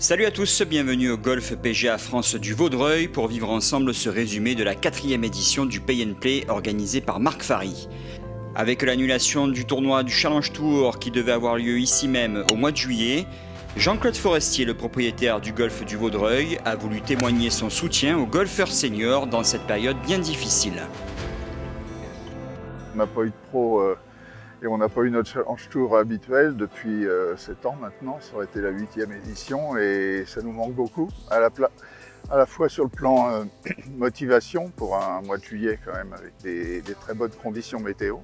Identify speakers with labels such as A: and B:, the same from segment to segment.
A: Salut à tous, bienvenue au Golf PGA France du Vaudreuil pour vivre ensemble ce résumé de la 4e édition du Pay and Play organisé par Marc Fary. Avec l'annulation du tournoi du Challenge Tour qui devait avoir lieu ici même au mois de juillet, Jean-Claude Forestier, le propriétaire du Golf du Vaudreuil, a voulu témoigner son soutien aux golfeurs seniors dans cette période bien difficile.
B: On n'a pas eu de pro et on n'a pas eu notre Challenge Tour habituel depuis 7 ans maintenant. Ça aurait été la 8e édition et ça nous manque beaucoup. À la fois sur le plan motivation pour un mois de juillet quand même avec des très bonnes conditions météo.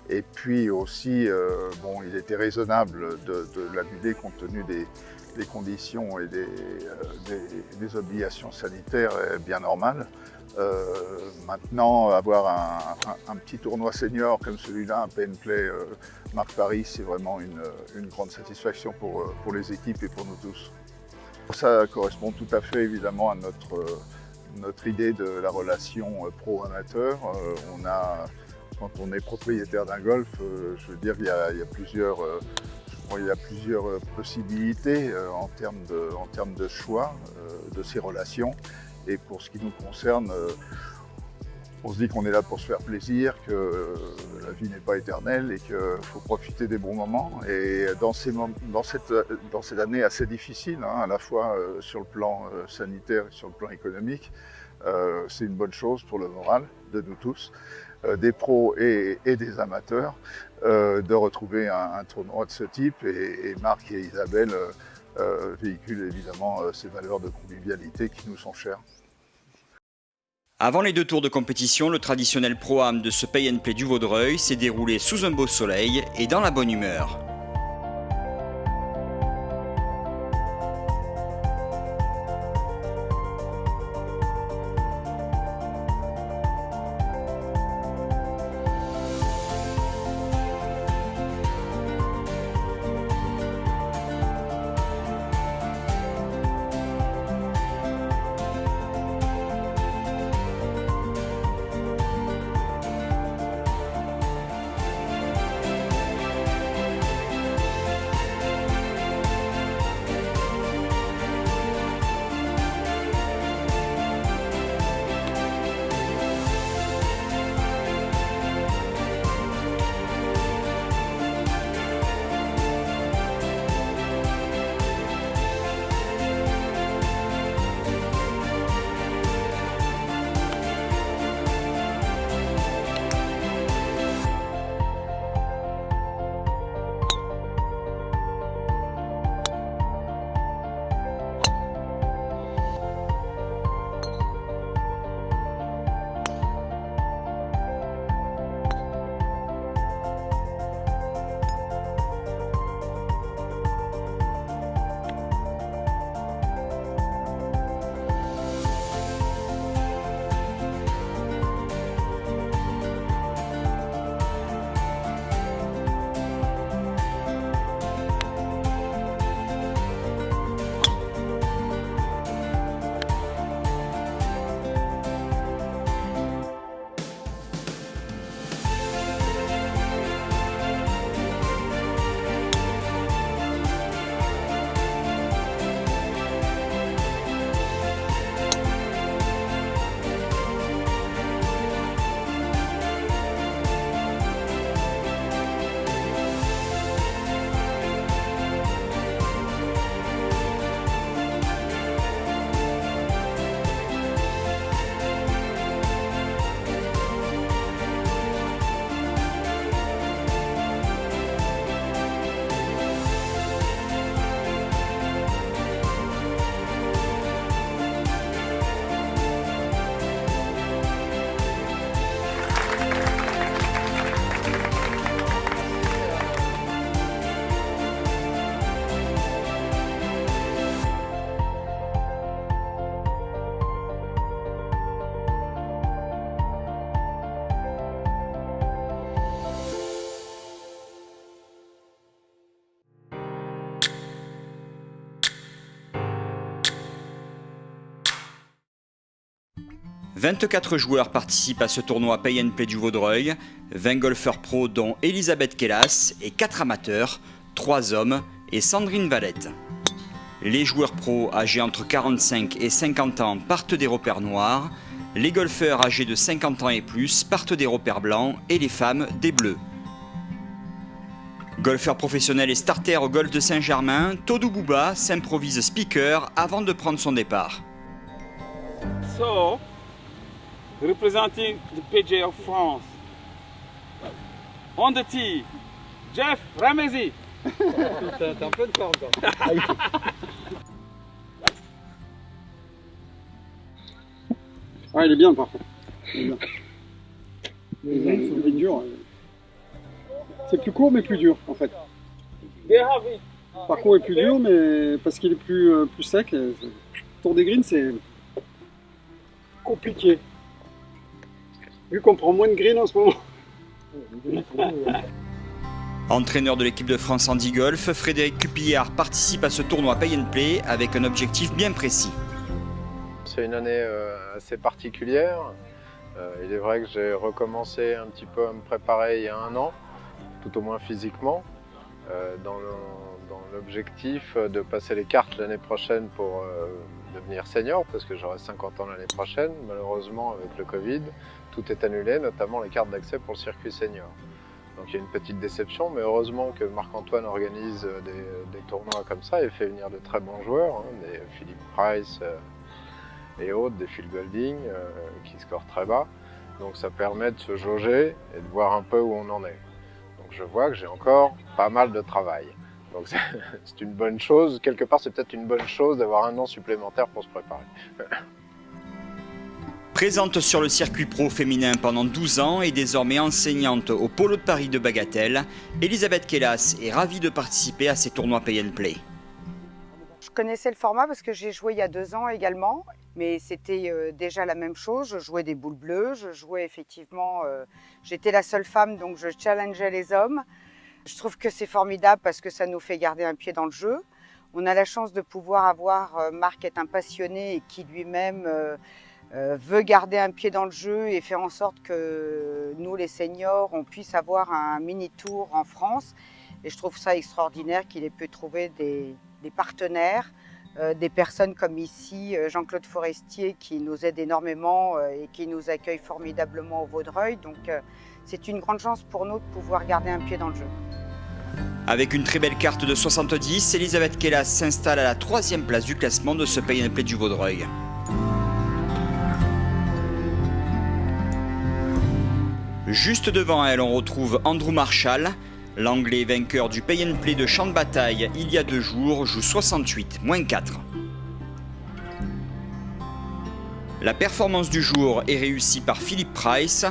B: Et puis aussi, il était raisonnable de l'annuler compte tenu des conditions et des obligations sanitaires bien normales. Maintenant, avoir un petit tournoi senior comme celui-là, un Pay and Play Marc Fary, c'est vraiment une grande satisfaction pour les équipes et pour nous tous. Ça correspond tout à fait évidemment à notre idée de la relation pro-amateur. Quand on est propriétaire d'un golf, je veux dire, il y a plusieurs possibilités en termes de choix de ces relations. Et pour ce qui nous concerne, on se dit qu'on est là pour se faire plaisir, que la vie n'est pas éternelle et qu'il faut profiter des bons moments. Et dans cette année assez difficile, à la fois sur le plan sanitaire et sur le plan économique, c'est une bonne chose pour le moral de nous tous, des pros et des amateurs, de retrouver un tournoi de ce type. Et Marc et Isabelle véhiculent évidemment ces valeurs de convivialité qui nous sont chères.
A: Avant les 2 tours de compétition, le traditionnel Pro-Am de ce Pay and Play du Vaudreuil s'est déroulé sous un beau soleil et dans la bonne humeur. « 24 joueurs participent à ce tournoi Pay and Play du Vaudreuil, 20 golfeurs pros dont Elisabeth Kellas et 4 amateurs, 3 hommes et Sandrine Valette. Les joueurs pros âgés entre 45 et 50 ans partent des repères noirs, les golfeurs âgés de 50 ans et plus partent des repères blancs et les femmes des bleus. Golfeur professionnel et starter au golf de Saint-Germain, Todou Bouba s'improvise speaker avant de prendre son départ.
C: So, representing the PGA of France, on the tee, Jeff Ramezi. T'as un peu de temps encore.
D: Ah, il est bien, parfait. Il est bien. Il est dur. C'est plus court, mais plus dur, en fait. Le parcours est plus dur, mais parce qu'il est plus sec. Le tour des greens, c'est compliqué. Vu qu'on prend moins de greens en ce moment.
A: Entraîneur de l'équipe de France Handi Golf, Frédéric Cupillard participe à ce tournoi Pay and Play avec un objectif bien précis.
E: C'est une année assez particulière. Il est vrai que j'ai recommencé un petit peu à me préparer il y a 1 an, tout au moins physiquement, dans l'objectif de passer les cartes l'année prochaine pour devenir senior, parce que j'aurai 50 ans l'année prochaine. Malheureusement, avec le Covid, tout est annulé, notamment les cartes d'accès pour le circuit senior. Donc il y a une petite déception, mais heureusement que Marc-Antoine organise des tournois comme ça et fait venir de très bons joueurs, hein, des Philip Price et autres, des Phil Golding qui scorent très bas. Donc ça permet de se jauger et de voir un peu où on en est. Donc je vois que j'ai encore pas mal de travail. Donc c'est une bonne chose, quelque part c'est peut-être une bonne chose d'avoir 1 an supplémentaire pour se préparer.
A: Présente sur le circuit pro féminin pendant 12 ans et désormais enseignante au Polo de Paris de Bagatelle, Elisabeth Kellas est ravie de participer à ces tournois Pay and Play.
F: Je connaissais le format parce que j'ai joué il y a 2 ans également, mais c'était déjà la même chose. Je jouais des boules bleues, je jouais effectivement, j'étais la seule femme donc je challengeais les hommes. Je trouve que c'est formidable parce que ça nous fait garder un pied dans le jeu. On a la chance de pouvoir avoir, Marc est un passionné et qui lui-même veut garder un pied dans le jeu et faire en sorte que nous les seniors, on puisse avoir un mini-tour en France. Et je trouve ça extraordinaire qu'il ait pu trouver des partenaires, des personnes comme ici, Jean-Claude Forestier, qui nous aide énormément et qui nous accueille formidablement au Vaudreuil. Donc c'est une grande chance pour nous de pouvoir garder un pied dans le jeu.
A: Avec une très belle carte de 70, Elisabeth Kellas s'installe à la 3e place du classement de ce Pay and Play du Vaudreuil. Juste devant elle, on retrouve Andrew Marshall. L'Anglais vainqueur du Pay and Play de Champ de Bataille il y a 2 jours joue 68, -4. La performance du jour est réussie par Philip Price.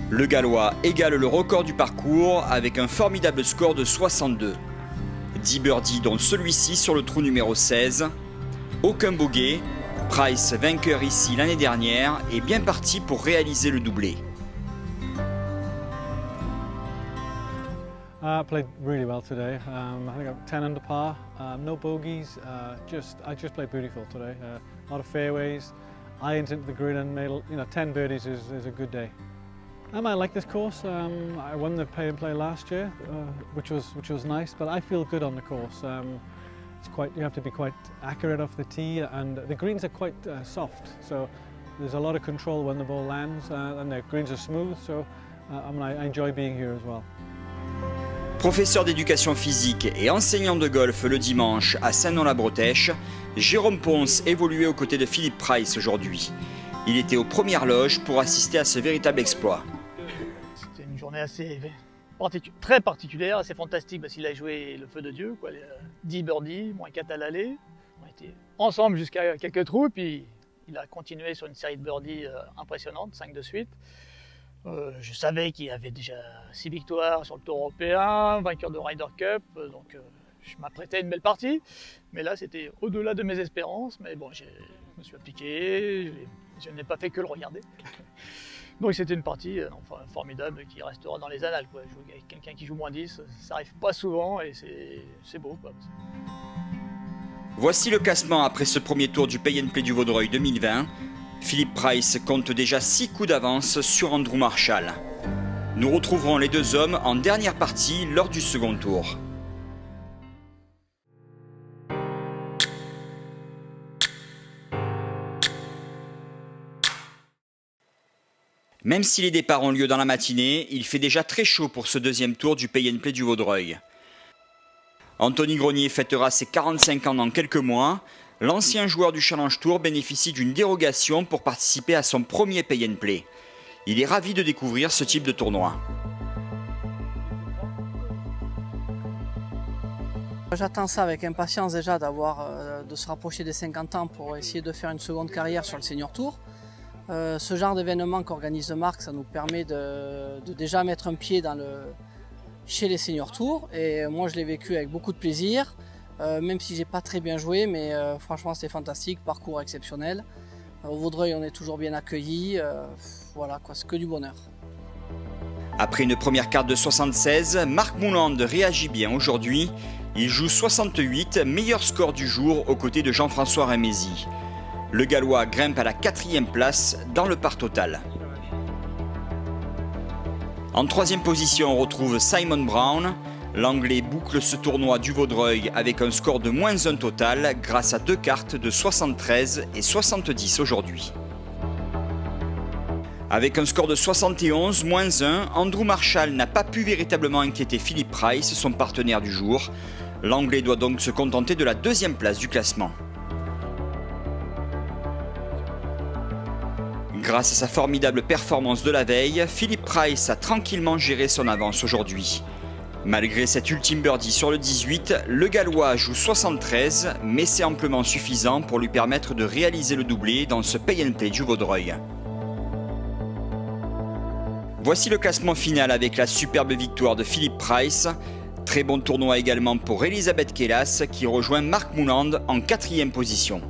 A: Le Gallois égale le record du parcours avec un formidable score de 62. 10 birdies dont celui-ci sur le trou numéro 16. Aucun bogey. Price, vainqueur ici l'année dernière, est bien parti pour réaliser le doublé.
G: I played really well today. I think I'm 10 under par, no bogeys. I just played beautiful today. A lot of fairways, irons into the green, and made 10 birdies is a good day. I like this course. I won the Pay and Play last year, which was nice. But I feel good on the course. You have to be quite accurate off the tee, and the greens are quite soft. So there's a lot of control when the ball lands, and the greens are smooth. So I enjoy being here as well.
A: Professeur d'éducation physique et enseignant de golf le dimanche à Saint-Nom-la-Bretèche, Jérôme Ponce évoluait aux côtés de Philip Price aujourd'hui. Il était aux premières loges pour assister à ce véritable exploit.
H: C'était une journée très particulière, assez fantastique parce qu'il a joué le feu de Dieu, 10 birdies, -4 à l'aller. On était ensemble jusqu'à quelques trous, puis il a continué sur une série de birdies impressionnantes, 5 de suite. Je savais qu'il avait déjà 6 victoires sur le Tour européen, vainqueur de Ryder Cup, donc je m'apprêtais à une belle partie. Mais là, c'était au-delà de mes espérances, mais bon, je me suis appliqué, je n'ai pas fait que le regarder. Donc c'était une partie formidable qui restera dans les annales. Jouer avec quelqu'un qui joue -10, ça n'arrive pas souvent et c'est beau.
A: Voici le classement après ce premier tour du Pay and Play du Vaudreuil 2020. Philip Price compte déjà 6 coups d'avance sur Andrew Marshall. Nous retrouverons les 2 hommes en dernière partie lors du second tour. Même si les départs ont lieu dans la matinée, il fait déjà très chaud pour ce deuxième tour du Pay and Play du Vaudreuil. Anthony Grenier fêtera ses 45 ans dans quelques mois. L'ancien joueur du Challenge Tour bénéficie d'une dérogation pour participer à son premier Pay and Play. Il est ravi de découvrir ce type de tournoi.
I: J'attends ça avec impatience déjà de se rapprocher des 50 ans pour essayer de faire une seconde carrière sur le Senior Tour. Ce genre d'événement qu'organise Marc, ça nous permet de déjà mettre un pied chez les Senior Tours. Et moi, je l'ai vécu avec beaucoup de plaisir, même si j'ai pas très bien joué, mais franchement, c'était fantastique, parcours exceptionnel. Au Vaudreuil, on est toujours bien accueillis. Voilà, quoi, c'est que du bonheur.
A: Après une première carte de 76, Marc Mouland réagit bien aujourd'hui. Il joue 68, meilleur score du jour aux côtés de Jean-François Rémézy. Le Gallois grimpe à la 4e place dans le par total. En 3e position, on retrouve Simon Brown. L'Anglais boucle ce tournoi du Vaudreuil avec un score de -1 total grâce à 2 cartes de 73 et 70 aujourd'hui. Avec un score de 71, -1, Andrew Marshall n'a pas pu véritablement inquiéter Philip Price, son partenaire du jour. L'Anglais doit donc se contenter de la 2e place du classement. Grâce à sa formidable performance de la veille, Philip Price a tranquillement géré son avance aujourd'hui. Malgré cet ultime birdie sur le 18, le Gallois joue 73, mais c'est amplement suffisant pour lui permettre de réaliser le doublé dans ce Pay and Play du Vaudreuil. Voici le classement final avec la superbe victoire de Philip Price. Très bon tournoi également pour Elisabeth Kellas qui rejoint Marc Mouland en 4e position.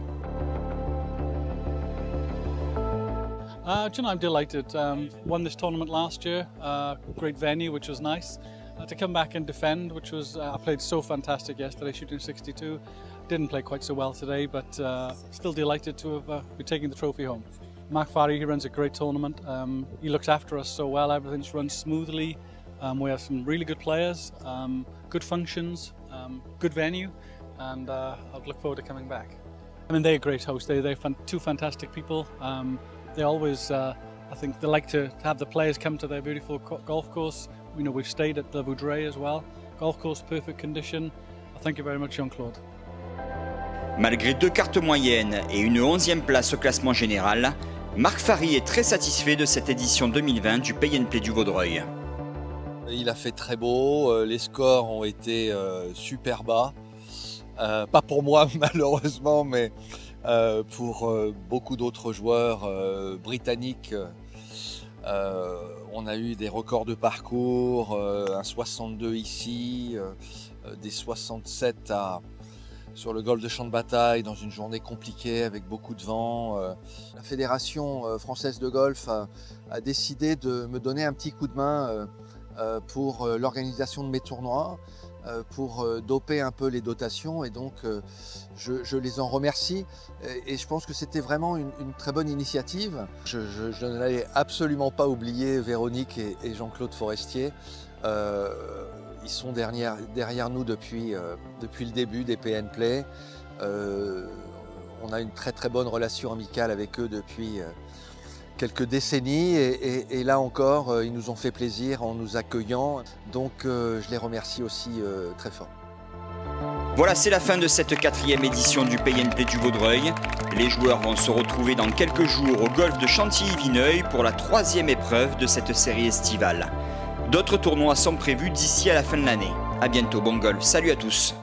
G: I'm delighted. Won this tournament last year, great venue, which was nice. To come back and defend, which was, I played so fantastic yesterday, shooting 62. Didn't play quite so well today, but still delighted to have been taking the trophy home. Mark Farry, he runs a great tournament. He looks after us so well, everything's run smoothly. We have some really good players, good functions, good venue, and I'd look forward to coming back. I mean, they're a great host. They're two fantastic people. They always, I think, they like to have the players come to their beautiful golf course. You know, we've stayed at the Vaudreuil as well. Golf course, perfect condition. Thank you very much, Jean-Claude.
A: Malgré 2 cartes moyennes et une 11e place au classement général, Marc Farry est très satisfait de cette édition 2020 du Pay and Play du Vaudreuil.
J: Il a fait très beau, les scores ont été super bas. Pas pour moi malheureusement, mais pour beaucoup d'autres joueurs britanniques. On a eu des records de parcours, un 62 ici, des 67 sur le golfe de Champ de Bataille dans une journée compliquée avec beaucoup de vent. La Fédération française de golf a décidé de me donner un petit coup de main pour l'organisation de mes tournois, pour doper un peu les dotations, et donc je les en remercie et je pense que c'était vraiment une très bonne initiative. Je n'allais absolument pas oublier Véronique et Jean-Claude Forestier. Ils sont derrière nous depuis le début des Pay and Play. On a une très bonne relation amicale avec eux depuis quelques décennies et là encore, ils nous ont fait plaisir en nous accueillant. Donc je les remercie aussi très fort.
A: Voilà, c'est la fin de cette 4e édition du Pay and Play du Vaudreuil. Les joueurs vont se retrouver dans quelques jours au golfe de Chantilly-Vineuil pour la 3e épreuve de cette série estivale. D'autres tournois sont prévus d'ici à la fin de l'année. A bientôt, bon golf, salut à tous.